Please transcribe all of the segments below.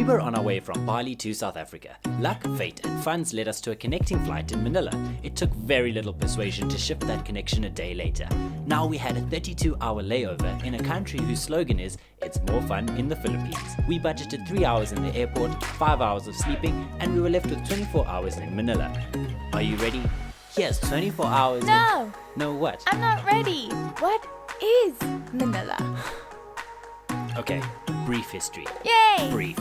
We were on our way from Bali to South Africa. Luck, fate, and funds led us to a connecting flight in Manila. It took very little persuasion to shift that connection a day later. Now we had a 32-hour layover in a country whose slogan is, "It's more fun in the Philippines." We budgeted 3 hours in the airport, 5 hours of sleeping, and we were left with 24 hours in Manila. Are you ready? Here's 24 hours. No! No what? I'm not ready. What is Manila? Okay, brief history. Yay! Brief.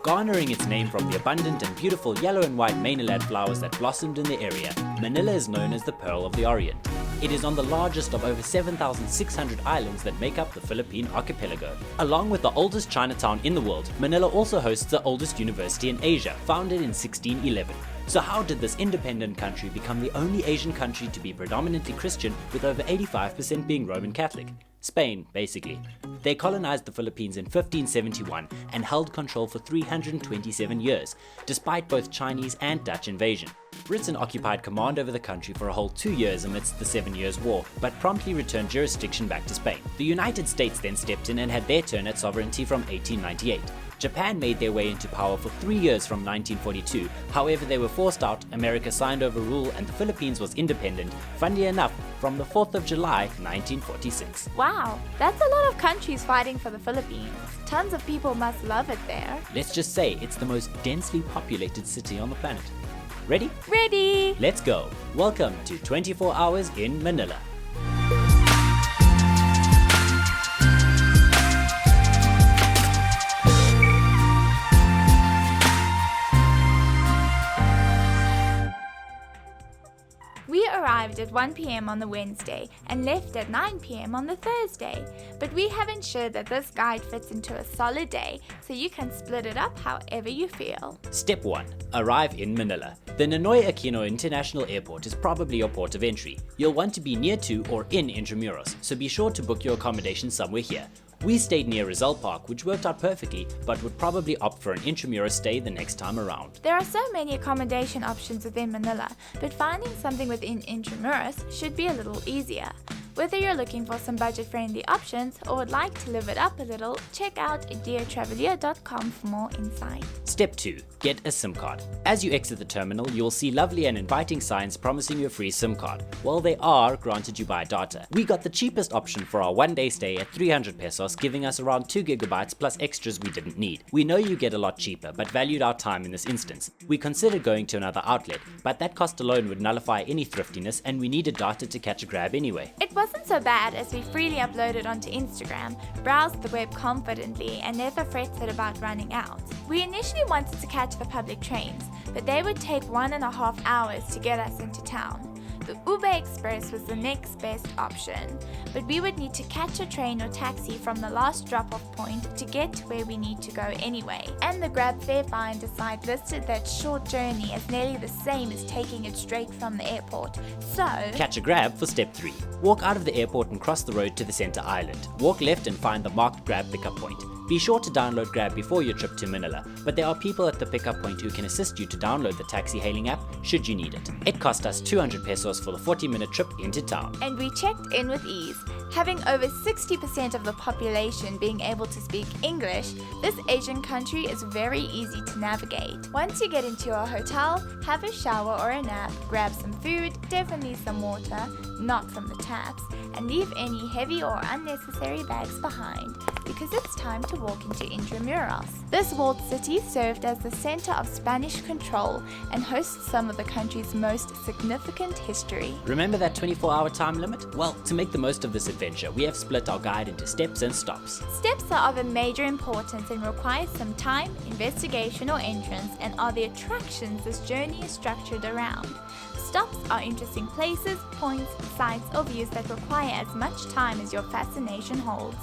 Garnering its name from the abundant and beautiful yellow and white mainland flowers that blossomed in the area, Manila is known as the Pearl of the Orient. It is on the largest of over 7,600 islands that make up the Philippine archipelago. Along with the oldest Chinatown in the world, Manila also hosts the oldest university in Asia, founded in 1611. So how did this independent country become the only Asian country to be predominantly Christian, with over 85% being Roman Catholic? Spain, basically. They colonized the Philippines in 1571 and held control for 327 years, despite both Chinese and Dutch invasion. Britain occupied command over the country for a whole 2 years amidst the 7 Years' War, but promptly returned jurisdiction back to Spain. The United States then stepped in and had their turn at sovereignty from 1898. Japan made their way into power for 3 years from 1942. However, they were forced out, America signed over rule, and the Philippines was independent, funnily enough, from the 4th of July, 1946. Wow, that's a lot of countries fighting for the Philippines. Tons of people must love it there. Let's just say it's the most densely populated city on the planet. Ready? Ready! Let's go. Welcome to 24 Hours in Manila. We arrived at 1 p.m. on the Wednesday and left at 9 p.m. on the Thursday, but we have ensured that this guide fits into a solid day, so you can split it up however you feel. Step 1. Arrive in Manila. The Ninoy Aquino International Airport is probably your port of entry. You'll want to be near to or in Intramuros, so be sure to book your accommodation somewhere here. We stayed near Rizal Park, which worked out perfectly, but would probably opt for an Intramuros stay the next time around. There are so many accommodation options within Manila, but finding something within Intramuros should be a little easier. Whether you're looking for some budget-friendly options or would like to live it up a little, check out Travallure.com for more insight. Step 2. Get a SIM card. As you exit the terminal, you will see lovely and inviting signs promising you a free SIM card. Well, they are granted you by data. We got the cheapest option for our one-day stay at 300 pesos, giving us around 2 gigabytes plus extras we didn't need. We know you get a lot cheaper, but valued our time in this instance. We considered going to another outlet, but that cost alone would nullify any thriftiness, and we needed data to catch a grab anyway. It wasn't so bad, as we freely uploaded onto Instagram, browsed the web confidently, and never fretted about running out. We initially wanted to catch the public trains, but they would take 1.5 hours to get us into town. The Uber Express was the next best option, but we would need to catch a train or taxi from the last drop-off point to get to where we need to go anyway. And the Grab Fare Finder site listed that short journey as nearly the same as taking it straight from the airport. So, catch a Grab for step 3. Walk out of the airport and cross the road to the center island. Walk left and find the marked Grab pickup point. Be sure to download Grab before your trip to Manila, but there are people at the pickup point who can assist you to download the taxi hailing app should you need it. It cost us 200 pesos for the 40-minute trip into town. And we checked in with ease. Having over 60% of the population being able to speak English, this Asian country is very easy to navigate. Once you get into your hotel, have a shower or a nap, grab some food, definitely some water, not from the taps, and leave any heavy or unnecessary bags behind, because it's time to walk into Intramuros. This walled city served as the center of Spanish control and hosts some of the country's most significant history. Remember that 24-hour time limit? Well, to make the most of this adventure, we have split our guide into steps and stops. Steps are of a major importance and require some time, investigation or entrance, and are the attractions this journey is structured around. Stops are interesting places, points, sites, or views that require as much time as your fascination holds.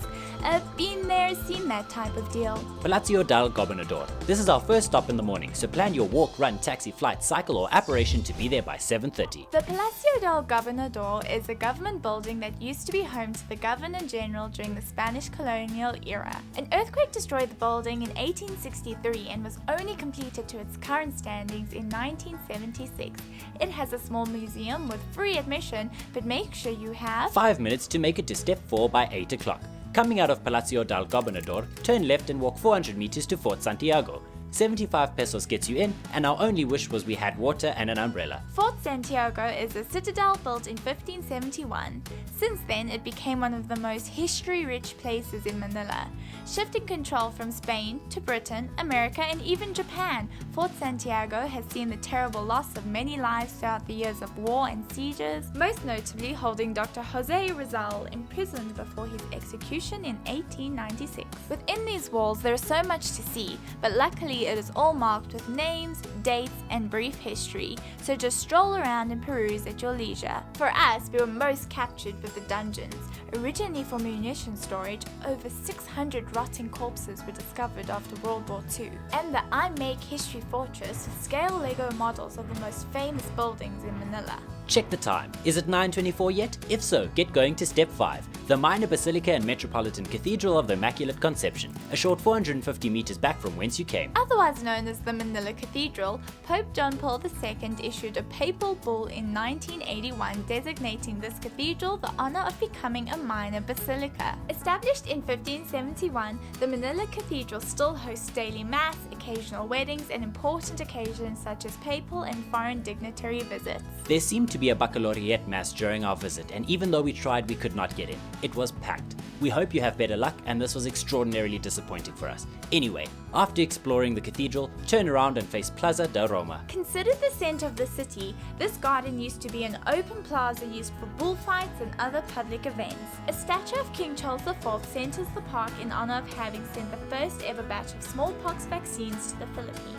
Been there, seen that type of deal. Palacio Del Gobernador. This is our first stop in the morning, so plan your walk, run, taxi, flight, cycle, or apparition to be there by 7:30. The Palacio Del Gobernador is a government building that used to be home to the Governor General during the Spanish colonial era. An earthquake destroyed the building in 1863 and was only completed to its current standings in 1976. It has a small museum with free admission, but make sure you have 5 minutes to make it to step 4 by 8 o'clock. Coming out of Palacio Del Gobernador, turn left and walk 400 meters to Fort Santiago. 75 pesos gets you in, and our only wish was we had water and an umbrella. Fort Santiago is a citadel built in 1571. Since then, it became one of the most history-rich places in Manila. Shifting control from Spain to Britain, America, and even Japan, Fort Santiago has seen the terrible loss of many lives throughout the years of war and sieges, most notably holding Dr. Jose Rizal imprisoned before his execution in 1896. Within these walls, there is so much to see, but luckily it is all marked with names, dates, and brief history, so just stroll around and peruse at your leisure. For us, we were most captured with the dungeons. Originally for munition storage, over 600 rotting corpses were discovered after World War II. And the I Make History Fortress with scale Lego models of the most famous buildings in Manila. Check the time. Is it 9:24 yet? If so, get going to step 5. The minor Basilica and Metropolitan Cathedral of the Immaculate Conception, a short 450 meters back from whence you came. Otherwise known as the Manila Cathedral, Pope John Paul II issued a papal bull in 1981 designating this cathedral the honor of becoming a minor basilica. Established in 1571, the Manila Cathedral still hosts daily mass, occasional weddings, and important occasions such as papal and foreign dignitary visits. There seemed to be a baccalaureate mass during our visit, and even though we tried, we could not get in. It was packed. We hope you have better luck, and this was extraordinarily disappointing for us. Anyway, after exploring the cathedral, turn around and face Plaza De Roma. Considered the center of the city, this garden used to be an open plaza used for bullfights and other public events. A statue of King Charles IV centers the park in honor of having sent the first ever batch of smallpox vaccines to the Philippines.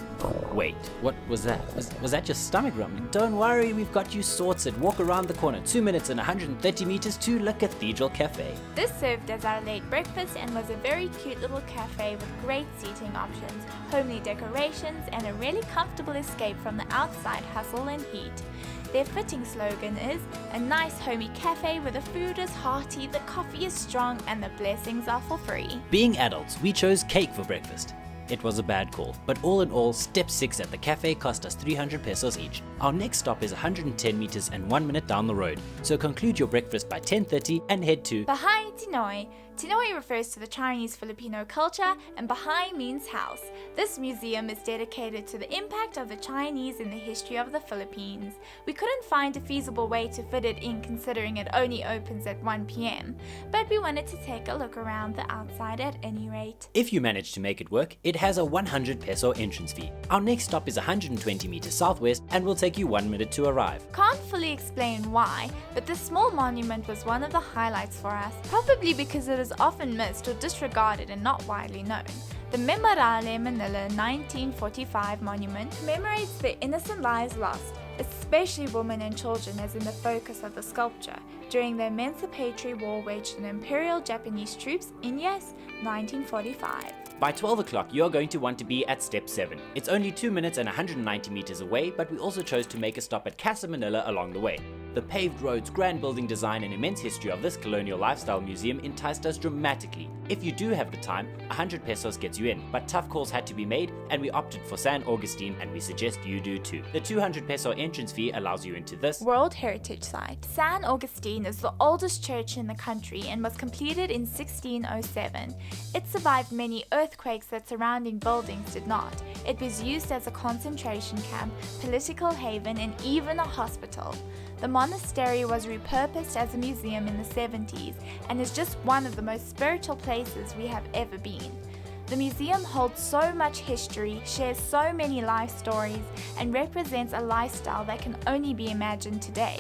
Wait, what was that? Was that your stomach rumbling? Don't worry, we've got you sorted. Walk around the corner, 2 minutes and 130 meters to La Cathedral Café. This served as our late breakfast and was a very cute little cafe with great seating options, homely decorations, and a really comfortable escape from the outside hustle and heat. Their fitting slogan is, "A nice homey cafe where the food is hearty, the coffee is strong, and the blessings are for free." Being adults, we chose cake for breakfast. It was a bad call, but all in all, step 6 at the cafe cost us 300 pesos each. Our next stop is 110 meters and 1 minute down the road, so conclude your breakfast by 10:30 and head to Bahay Tsinoy. Tsinoy refers to the Chinese Filipino culture, and Bahay means house. This museum is dedicated to the impact of the Chinese in the history of the Philippines. We couldn't find a feasible way to fit it in considering it only opens at 1 p.m, but we wanted to take a look around the outside at any rate. If you manage to make it work, it has a 100 peso entrance fee. Our next stop is 120 meters southwest and will take you 1 minute to arrive. Can't fully explain why, but this small monument was one of the highlights for us, probably because it is often missed or disregarded and not widely known. The Memorare Manila 1945 monument commemorates the innocent lives lost, especially women and children, as in the focus of the sculpture, during the Emancipatory War waged on Imperial Japanese troops in, yes, 1945. By 12 o'clock, you are going to want to be at step 7. It's only 2 minutes and 190 meters away, but we also chose to make a stop at Casa Manila along the way. The paved roads, grand building design, and immense history of this colonial lifestyle museum enticed us dramatically. If you do have the time, 100 pesos gets you in, but tough calls had to be made, and we opted for San Agustin, and we suggest you do too. The 200 peso entrance fee allows you into this World Heritage Site. San Agustin is the oldest church in the country and was completed in 1607. It survived many earthquakes that surrounding buildings did not. It was used as a concentration camp, political haven, and even a hospital. The monastery was repurposed as a museum in the 70s and is just one of the most spiritual places we have ever been. The museum holds so much history, shares so many life stories, and represents a lifestyle that can only be imagined today.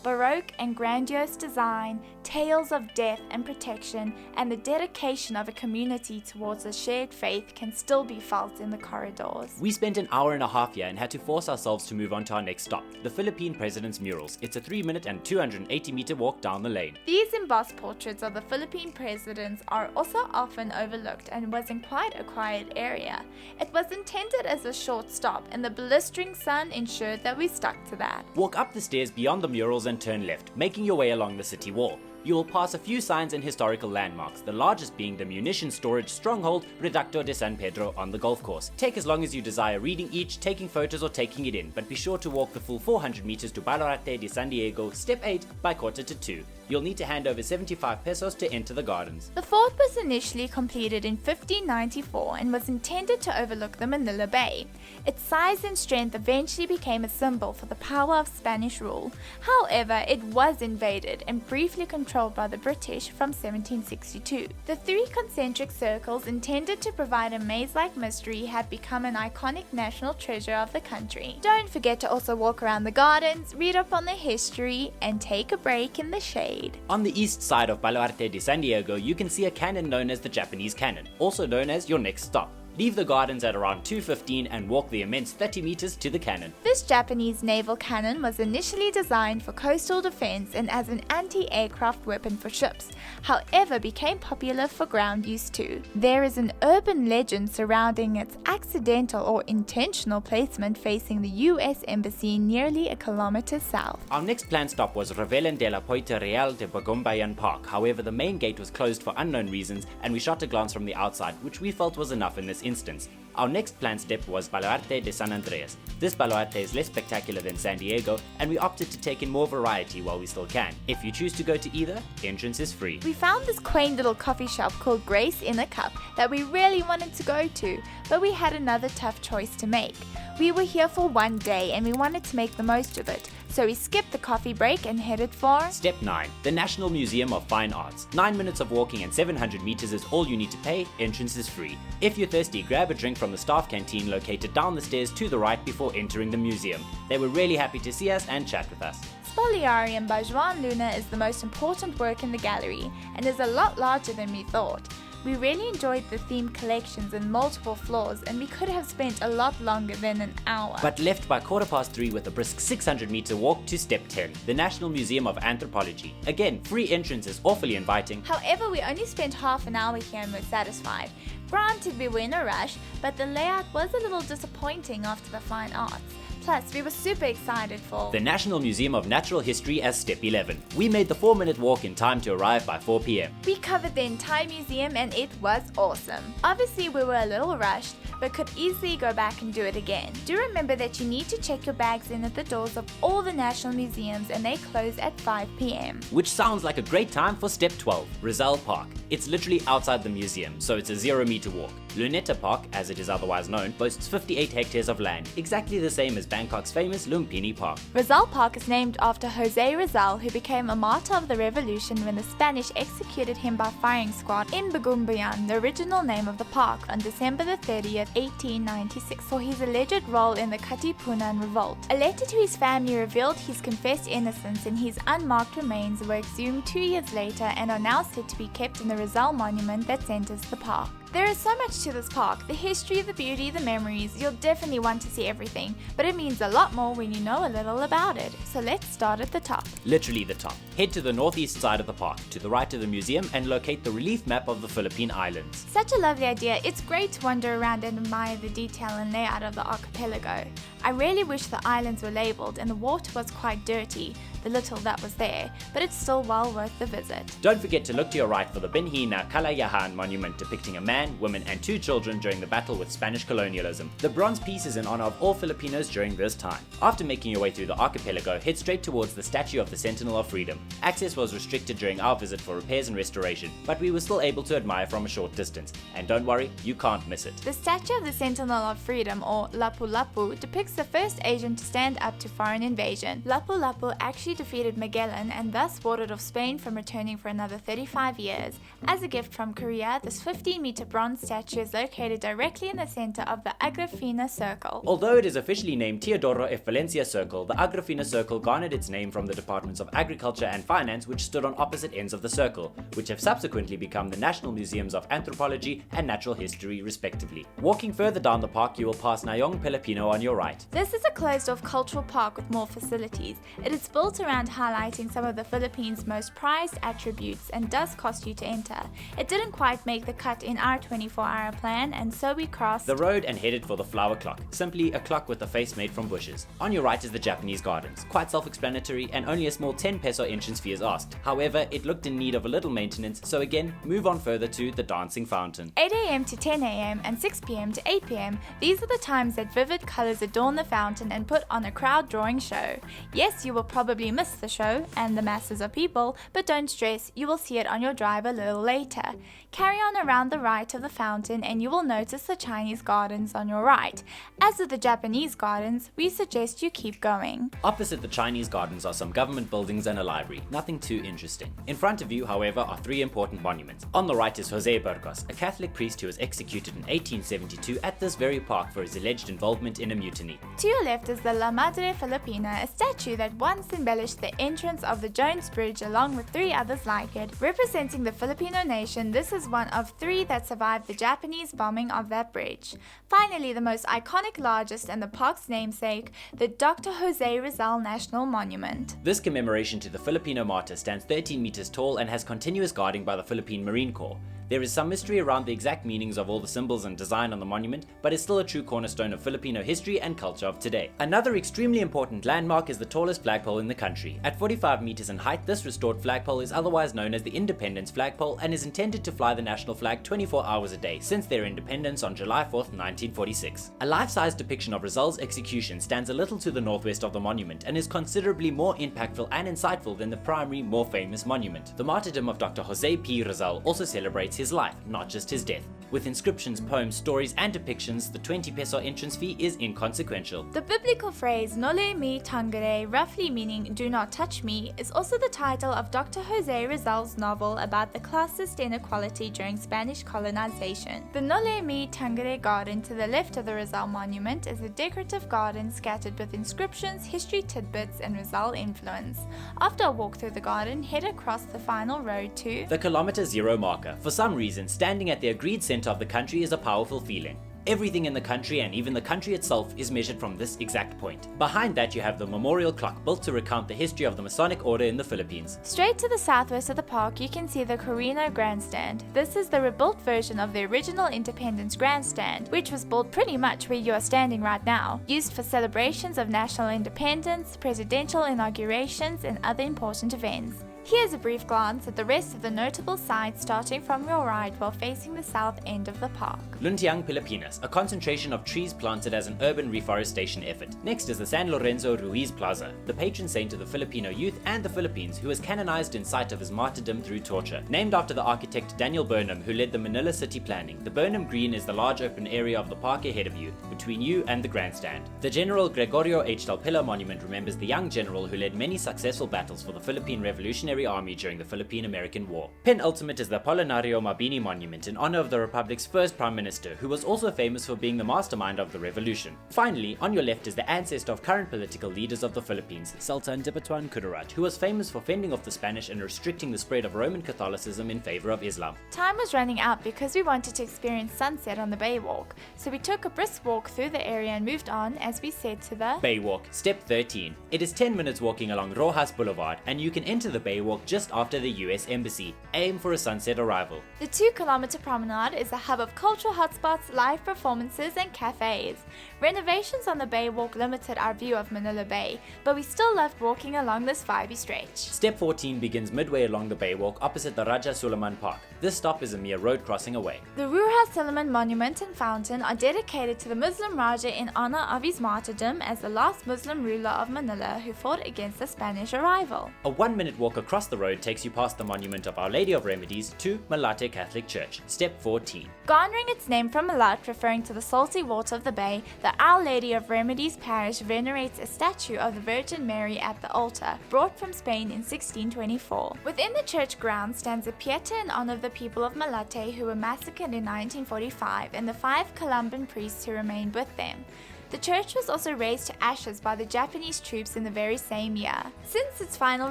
Baroque and grandiose design, tales of death and protection, and the dedication of a community towards a shared faith can still be felt in the corridors. We spent an hour and a half here and had to force ourselves to move on to our next stop, the Philippine President's Murals. It's a 3 minute and 280 meter walk down the lane. These embossed portraits of the Philippine presidents are also often overlooked and was in quite a quiet area. It was intended as a short stop, and the blistering sun ensured that we stuck to that. Walk up the stairs beyond the murals and turn left, making your way along the city wall. You will pass a few signs and historical landmarks, the largest being the munition storage stronghold Reducto De San Pedro on the golf course. Take as long as you desire reading each, taking photos or taking it in, but be sure to walk the full 400 meters to Baluarte De San Diego, step 8, by 1:45. You'll need to hand over 75 pesos to enter the gardens. The fort was initially completed in 1594 and was intended to overlook the Manila Bay. Its size and strength eventually became a symbol for the power of Spanish rule. However, it was invaded and briefly controlled by the British from 1762. The 3 concentric circles intended to provide a maze-like mystery have become an iconic national treasure of the country. Don't forget to also walk around the gardens, read up on the history, and take a break in the shade. On the east side of Baluarte de San Diego, you can see a cannon known as the Japanese Cannon, also known as your next stop. Leave the gardens at around 2:15 and walk the immense 30 meters to the cannon. This Japanese naval cannon was initially designed for coastal defense and as an anti-aircraft weapon for ships, however became popular for ground use too. There is an urban legend surrounding its accidental or intentional placement facing the US Embassy nearly a kilometer south. Our next planned stop was Revellin de la Poita Real de Bagumbayan Park. However, the main gate was closed for unknown reasons and we shot a glance from the outside, which we felt was enough in this instance. Our next planned step was Baluarte De San Andreas. This Baluarte is less spectacular than San Diego, and we opted to take in more variety while we still can. If you choose to go to either, entrance is free. We found this quaint little coffee shop called Grace in a Cup that we really wanted to go to, but we had another tough choice to make. We were here for one day and we wanted to make the most of it, so we skipped the coffee break and headed for Step 9, the National Museum of Fine Arts. 9 minutes of walking and 700 meters is all you need to pay, entrance is free. If you're thirsty, grab a drink from the staff canteen located down the stairs to the right before entering the museum. They were really happy to see us and chat with us. Spoliarium by Joan Luna is the most important work in the gallery and is a lot larger than we thought. We really enjoyed the themed collections and multiple floors, and we could have spent a lot longer than an hour. But left by 3:15 with a brisk 600-meter walk to Step 10, the National Museum of Anthropology. Again, free entrance is awfully inviting. However, we only spent half an hour here and were satisfied. Granted, we were in a rush, but the layout was a little disappointing after the fine arts. Plus, we were super excited for the National Museum of Natural History as Step 11. We made the 4-minute walk in time to arrive by 4 p.m. We covered the entire museum and it was awesome. Obviously, we were a little rushed, but could easily go back and do it again. Do remember that you need to check your bags in at the doors of all the national museums and they close at 5 p.m. Which sounds like a great time for Step 12, Rizal Park. It's literally outside the museum, so it's a 0-meter walk. Luneta Park, as it is otherwise known, boasts 58 hectares of land, exactly the same as Bangkok's famous Lumpini Park. Rizal Park is named after Jose Rizal, who became a martyr of the revolution when the Spanish executed him by firing squad in Bagumbayan, the original name of the park, on December the 30th, 1896, for his alleged role in the Katipunan revolt. A letter to his family revealed his confessed innocence, and his unmarked remains were exhumed 2 years later and are now said to be kept in the Rizal monument that centers the park. There is so much to this park, the history, the beauty, the memories. You'll definitely want to see everything, but it means a lot more when you know a little about it. So let's start at the top. Literally the top. Head to the northeast side of the park, to the right of the museum, and locate the relief map of the Philippine Islands. Such a lovely idea. It's great to wander around and admire the detail and layout of the archipelago. I really wish the islands were labelled and the water was quite dirty, the little that was there, but it's still well worth the visit. Don't forget to look to your right for the Binhi Ng Kalayaan monument depicting a man, woman and 2 children during the battle with Spanish colonialism. The bronze piece is in honor of all Filipinos during this time. After making your way through the archipelago, head straight towards the statue of the Sentinel of Freedom. Access was restricted during our visit for repairs and restoration, but we were still able to admire from a short distance. And don't worry, you can't miss it. The statue of the Sentinel of Freedom, or Lapu-Lapu, depicts the first Asian to stand up to foreign invasion. Lapu-Lapu actually defeated Magellan and thus warded off Spain from returning for another 35 years. As a gift from Korea, this 15-meter bronze statue is located directly in the center of the Agrifina Circle. Although it is officially named Teodoro F. Valencia Circle, the Agrifina Circle garnered its name from the departments of Agriculture and Finance, which stood on opposite ends of the circle, which have subsequently become the National Museums of Anthropology and Natural History respectively. Walking further down the park, you will pass Nayong Pilipino on your right. right. This is a closed-off cultural park with more facilities. It is built around highlighting some of the Philippines' most prized attributes and does cost you to enter. It didn't quite make the cut in our 24-hour plan, and so we crossed the road and headed for the flower clock, simply a clock with a face made from bushes. On your right is the Japanese gardens, quite self-explanatory, and only a small 10 peso entrance fee is asked. However, it looked in need of a little maintenance, so again, move on further to the dancing fountain. 8 a.m. to 10 a.m. and 6 p.m. to 8 p.m. These are the times that vivid colors adorn the fountain and put on a crowd-drawing show. Yes, you will probably miss the show and the masses of people, but don't stress, you will see it on your drive a little later. Carry on around the right of the fountain and you will notice the Chinese gardens on your right. As with the Japanese gardens, we suggest you keep going. Opposite the Chinese gardens are some government buildings and a library, nothing too interesting. In front of you, however, are three important monuments. On the right is Jose Burgos, a Catholic priest who was executed in 1872 at this very park for his alleged involvement in a mutiny. To your left is the La Madré Filipina, a statue that once embellished the entrance of the Jones Bridge along with three others like it. Representing the Filipino nation, this is one of three that survived the Japanese bombing of that bridge. Finally, the most iconic, largest, and the park's namesake, the Dr. Jose Rizal National Monument. This commemoration to the Filipino martyr stands 13 meters tall and has continuous guarding by the Philippine Marine Corps. There is some mystery around the exact meanings of all the symbols and design on the monument, but it's still a true cornerstone of Filipino history and culture of today. Another extremely important landmark is the tallest flagpole in the country. At 45 meters in height, this restored flagpole is otherwise known as the Independence Flagpole and is intended to fly the national flag 24 hours a day since their independence on July 4th, 1946. A life-size depiction of Rizal's execution stands a little to the northwest of the monument and is considerably more impactful and insightful than the primary, more famous monument. The martyrdom of Dr. Jose P. Rizal also celebrates his life, not just his death. With inscriptions, poems, stories, and depictions, the 20 peso entrance fee is inconsequential. The biblical phrase "Nole me tangere," roughly meaning "do not touch me," is also the title of Dr. Jose Rizal's novel about the classist inequality during Spanish colonization. The Nole me tangere garden to the left of the Rizal monument is a decorative garden scattered with inscriptions, history tidbits, and Rizal influence. After a walk through the garden, head across the final road to the kilometer zero marker. For some reason, standing at the agreed center of the country is a powerful feeling. Everything in the country and even the country itself is measured from this exact point. Behind that you have the memorial clock built to recount the history of the Masonic order in the Philippines. Straight to the southwest of the park you can see the Quirino Grandstand. This is the rebuilt version of the original Independence Grandstand, which was built pretty much where you are standing right now, used for celebrations of national independence, presidential inaugurations, and other important events. Here's a brief glance at the rest of the notable sites starting from your right while facing the south end of the park. Luntiang Pilipinas, a concentration of trees planted as an urban reforestation effort. Next is the San Lorenzo Ruiz Plaza, the patron saint of the Filipino youth and the Philippines, who was canonized in sight of his martyrdom through torture. Named after the architect Daniel Burnham, who led the Manila city planning, the Burnham Green is the large open area of the park ahead of you, between you and the grandstand. The General Gregorio H. Dalpilla Monument remembers the young general who led many successful battles for the Philippine Revolutionary Army during the Philippine-American War. Penultimate is the Apolinario Mabini Monument in honor of the Republic's first Prime Minister, who was also famous for being the mastermind of the revolution. Finally, on your left is the ancestor of current political leaders of the Philippines, Sultan Dibutuan Kudarat, who was famous for fending off the Spanish and restricting the spread of Roman Catholicism in favor of Islam. Time was running out because we wanted to experience sunset on the Baywalk, so we took a brisk walk through the area and moved on as we said to the Baywalk, step 13. It is 10 minutes walking along Rojas Boulevard, and you can enter the Baywalk just after the US Embassy. Aim for a sunset arrival. The 2-kilometer promenade is a hub of cultural hotspots, live performances, and cafes. Renovations on the Baywalk limited our view of Manila Bay, but we still loved walking along this vibey stretch. Step 14 begins midway along the Baywalk opposite the Raja Suleiman Park. This stop is a mere road crossing away. The Ruha Suleiman Monument and Fountain are dedicated to the Muslim Raja in honor of his martyrdom as the last Muslim ruler of Manila who fought against the Spanish arrival. A 1-minute walk across the road takes you past the monument of Our Lady of Remedies to Malate Catholic Church. Step 14. Garnering its name from Malat, referring to the salty water of the bay, the Our Lady of Remedies parish venerates a statue of the Virgin Mary at the altar, brought from Spain in 1624. Within the church grounds stands a pieta in honor of the people of Malate who were massacred in 1945 and the 5 Colombian priests who remained with them. The church was also razed to ashes by the Japanese troops in the very same year. Since its final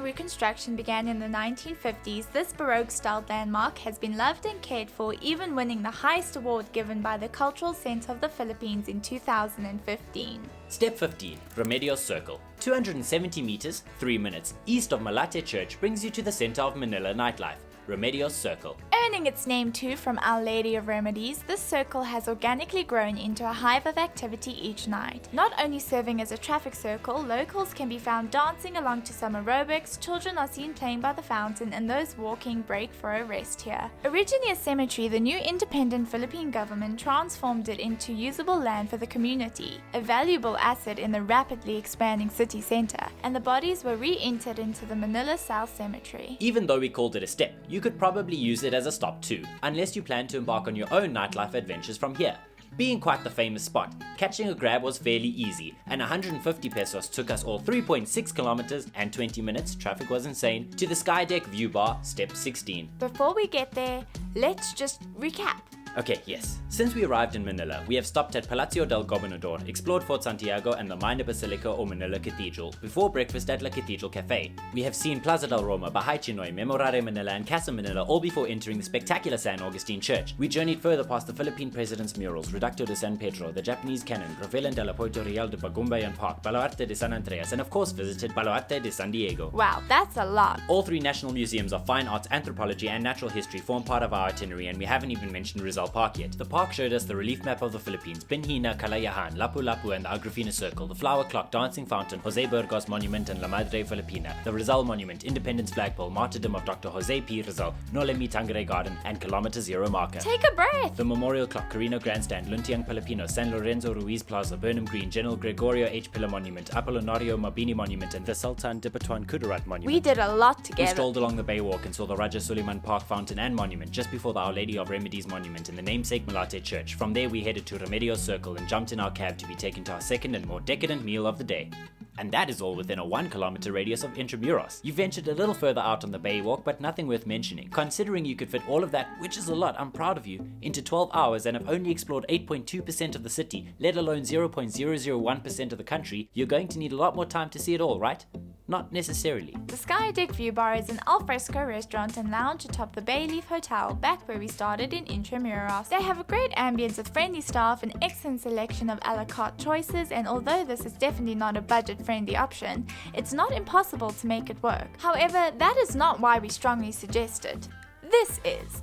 reconstruction began in the 1950s, this Baroque-styled landmark has been loved and cared for, even winning the highest award given by the Cultural Center of the Philippines in 2015. Step 15. Remedios Circle. 270 meters, 3 minutes, east of Malate Church brings you to the center of Manila nightlife. Remedios Circle. Earning its name too from Our Lady of Remedies, this circle has organically grown into a hive of activity each night. Not only serving as a traffic circle, locals can be found dancing along to some aerobics, children are seen playing by the fountain, and those walking break for a rest here. Originally a cemetery, the new independent Philippine government transformed it into usable land for the community, a valuable asset in the rapidly expanding city center, and the bodies were re-entered into the Manila South Cemetery. Even though we called it a step, you could probably use it as a stop too, unless you plan to embark on your own nightlife adventures from here. Being quite the famous spot, catching a grab was fairly easy, and 150 pesos took us all 3.6 kilometers and 20 minutes, traffic was insane, to the Sky Deck View Bar, step 16. Before we get there, let's just recap. Okay, yes. Since we arrived in Manila, we have stopped at Palacio Del Gobernador, explored Fort Santiago and the minor Basilica or Manila Cathedral, before breakfast at La Cathedral Café. We have seen Plaza Del Roma, Bahay Tsinoy, Memorare Manila and Casa Manila, all before entering the spectacular San Agustin Church. We journeyed further past the Philippine President's Murals, Reducto De San Pedro, the Japanese Cannon, Revellin de la Puerto Real de Bagumbayan Park, Baluarte De San Andreas, and of course visited Baluarte De San Diego. Wow, that's a lot. All three national museums of fine arts, anthropology and natural history form part of our itinerary, and we haven't even mentioned Rizal Park yet. The park showed us the relief map of the Philippines, Binhi Ng Kalayaan, Lapu-Lapu and the Agrifina Circle, the flower clock, dancing fountain, Jose Burgos Monument and La Madré Filipina, the Rizal Monument, Independence Flagpole, martyrdom of Dr. Jose P. Rizal, Nolemi Tangere Garden, and Kilometer Zero marker. Take a breath! The memorial clock, Quirino Grandstand, Luntiang Pilipinos, San Lorenzo Ruiz Plaza, Burnham Green, General Gregorio H. Pillar Monument, Apollonario Mabini Monument, and the Sultan Dipatuan Kudarat Monument. We did a lot together. We strolled along the Baywalk and saw the Raja Suleiman Park Fountain and Monument just before the Our Lady of Remedies Monument and the namesake Malate Church. From there we headed to Remedios Circle and jumped in our cab to be taken to our second and more decadent meal of the day. And that is all within a 1 kilometer radius of Intramuros. You ventured a little further out on the Baywalk, but nothing worth mentioning. Considering you could fit all of that, which is a lot, I'm proud of you, into 12 hours and have only explored 8.2% of the city, let alone 0.001% of the country, you're going to need a lot more time to see it all, right? Not necessarily. The Sky Deck View Bar is an alfresco restaurant and lounge atop the Bayleaf Hotel, back where we started in Intramuros. They have a great ambience with friendly staff, an excellent selection of a la carte choices, and although this is definitely not a budget-friendly option, it's not impossible to make it work. However, that is not why we strongly suggest it. This is.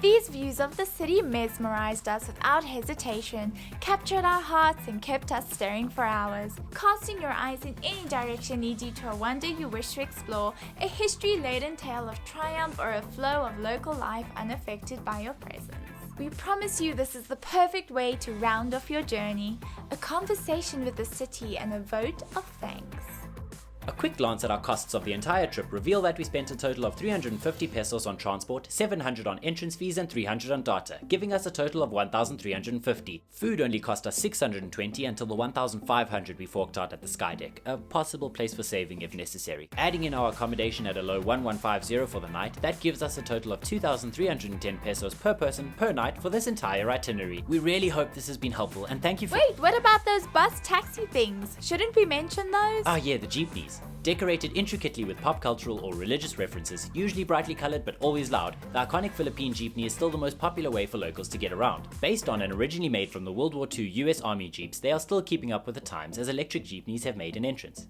These views of the city mesmerized us without hesitation, captured our hearts and kept us staring for hours. Casting your eyes in any direction leads you to a wonder you wish to explore, a history-laden tale of triumph or a flow of local life unaffected by your presence. We promise you this is the perfect way to round off your journey, a conversation with the city and a vote of thanks. A quick glance at our costs of the entire trip reveal that we spent a total of 350 pesos on transport, 700 on entrance fees and 300 on data, giving us a total of 1,350. Food only cost us 620 until the 1,500 we forked out at the Sky Deck, a possible place for saving if necessary. Adding in our accommodation at a low 1,150 for the night, that gives us a total of 2,310 pesos per person per night for this entire itinerary. We really hope this has been helpful and thank you for— Wait, what about those bus taxi things? Shouldn't we mention those? Oh yeah, the jeepneys. Decorated intricately with pop cultural or religious references, usually brightly colored but always loud, the iconic Philippine jeepney is still the most popular way for locals to get around. Based on and originally made from the World War II US Army Jeeps, they are still keeping up with the times as electric jeepneys have made an entrance.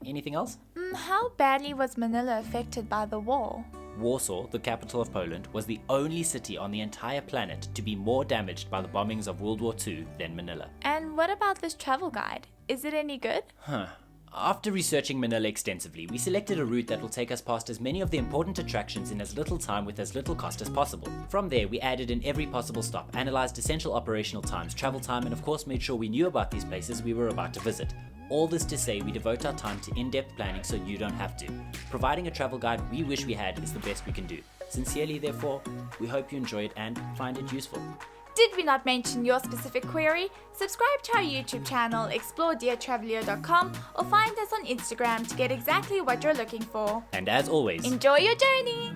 Anything else? How badly was Manila affected by the war? Warsaw, the capital of Poland, was the only city on the entire planet to be more damaged by the bombings of World War II than Manila. And what about this travel guide? Is it any good? After researching Manila extensively, we selected a route that will take us past as many of the important attractions in as little time with as little cost as possible. From there, we added in every possible stop, analyzed essential operational times, travel time, and of course made sure we knew about these places we were about to visit. All this to say, we devote our time to in-depth planning so you don't have to. Providing a travel guide we wish we had is the best we can do. Sincerely, therefore, we hope you enjoy it and find it useful. Did we not mention your specific query? Subscribe to our YouTube channel, exploredeartraveler.com, or find us on Instagram to get exactly what you're looking for. And as always, enjoy your journey!